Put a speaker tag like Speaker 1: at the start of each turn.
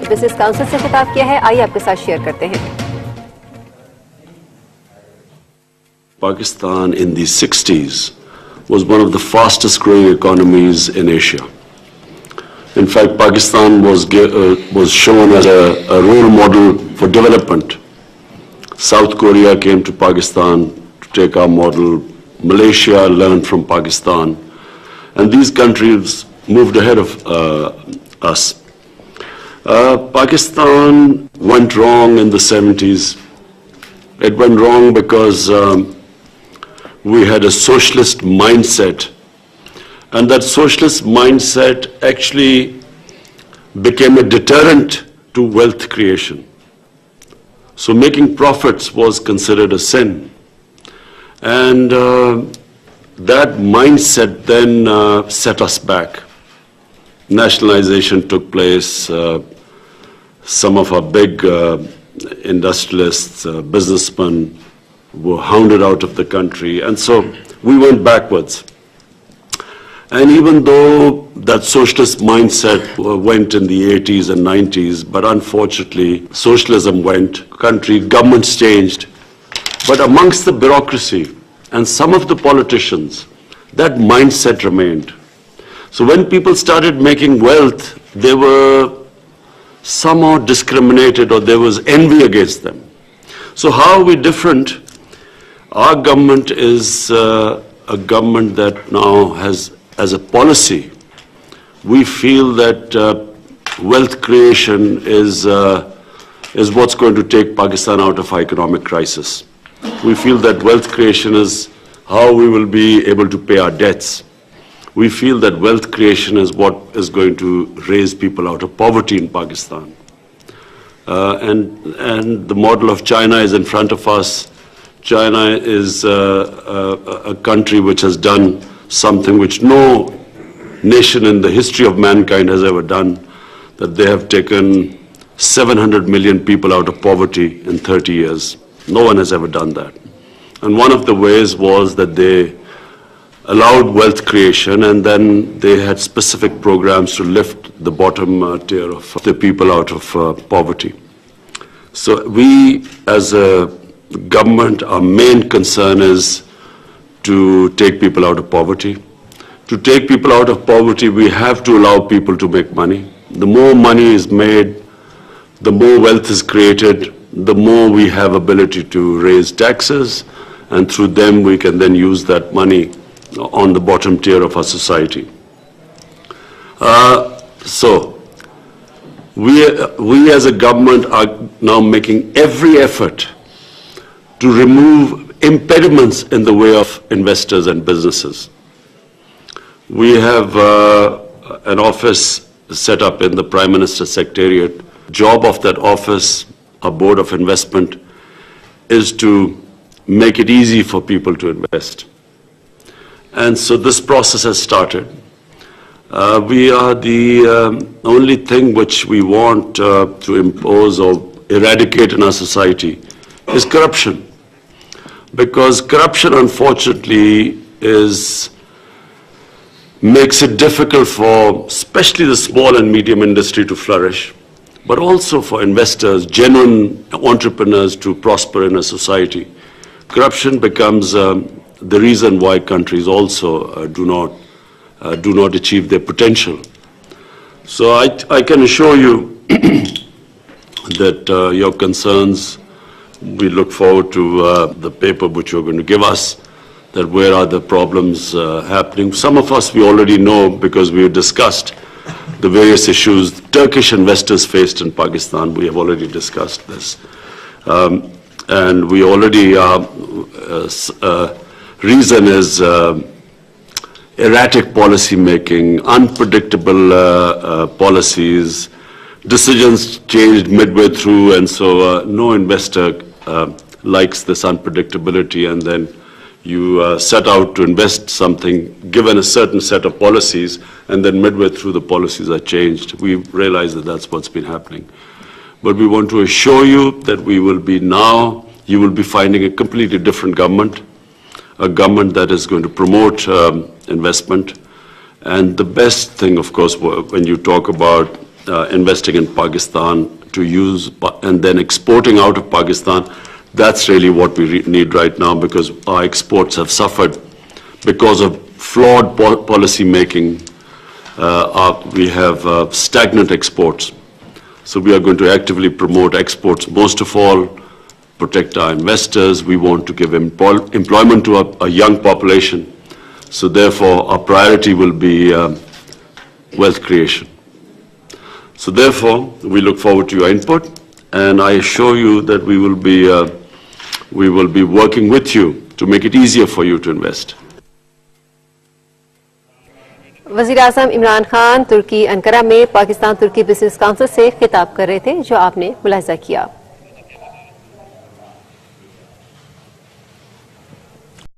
Speaker 1: Business council से खिताब किया है, आइए आपके साथ शेयर करते हैं।
Speaker 2: Pakistan in the 60s was one of the fastest growing economies in Asia. In fact, Pakistan was shown as a role model for development. South Korea came to Pakistan to take our model. Malaysia learned from Pakistan. And these countries moved ahead of us. Pakistan went wrong in the 70s. It went wrong because we had a socialist mindset, and that socialist mindset actually became a deterrent to wealth creation. So making profits was considered a sin. And that mindset then set us back. Nationalization took place. Some of our big industrialists, businessmen, were hounded out of the country, and so we went backwards. And even though that socialist mindset went in the 80s and 90s, but unfortunately socialism went, governments changed, but amongst the bureaucracy and some of the politicians, that mindset remained. So when people started making wealth, they were somehow discriminated, or there was envy against them. So how are we different? Our government is a government that now has, as a policy, we feel that wealth creation is what's going to take Pakistan out of our economic crisis. We feel that wealth creation is how we will be able to pay our debts. We feel that wealth creation is what is going to raise people out of poverty in Pakistan. And the model of China is in front of us. China is a country which has done something which no nation in the history of mankind has ever done, that they have taken 700 million people out of poverty in 30 years. No one has ever done that. And one of the ways was that they allowed wealth creation, and then they had specific programs to lift the bottom tier of the people out of poverty. So we, as a government, our main concern is to take people out of poverty. To take people out of poverty, we have to allow people to make money. The more money is made, the more wealth is created, the more we have ability to raise taxes, and through them we can then use that money on the bottom tier of our society. So we as a government are now making every effort to remove impediments in the way of investors and businesses. We have an office set up in the Prime Minister's Secretariat. Job of that office, a board of investment, is to make it easy for people to invest. And so this process has started. We are the only thing which we want to impose or eradicate in our society is corruption. Because corruption, unfortunately, makes it difficult for especially the small and medium industry to flourish, but also for investors, genuine entrepreneurs to prosper in a society. Corruption becomes the reason why countries also do not achieve their potential. So I can assure you that your concerns, we look forward to the paper which you're going to give us, that where are the problems happening. Some of us we already know because we have discussed the various issues Turkish investors faced in Pakistan. We have already discussed this. And we already, reason is erratic policy making, unpredictable policies, decisions changed midway through, and so no investor likes this unpredictability, and then you set out to invest something given a certain set of policies, and then midway through the policies are changed. We realize that that's what's been happening. But we want to assure you that we will be now, you will be finding a completely different government, a government that is going to promote investment. And the best thing, of course, when you talk about investing in Pakistan to use and then exporting out of Pakistan. That's really what we need right now, because our exports have suffered because of flawed policy making. We have stagnant exports. So we are going to actively promote exports. Most of all, protect our investors. We want to give employment to a young population. So therefore, our priority will be wealth creation. So therefore, we look forward to your input, and I assure you that we will be working with you to make it easier for you to invest.
Speaker 1: वज़ीर आज़म इमरान खान तुर्की Ankara में पाकिस्तान तुर्की business council से खिताब कर रहे थे, जो आपने मुलाहिज़ा किया।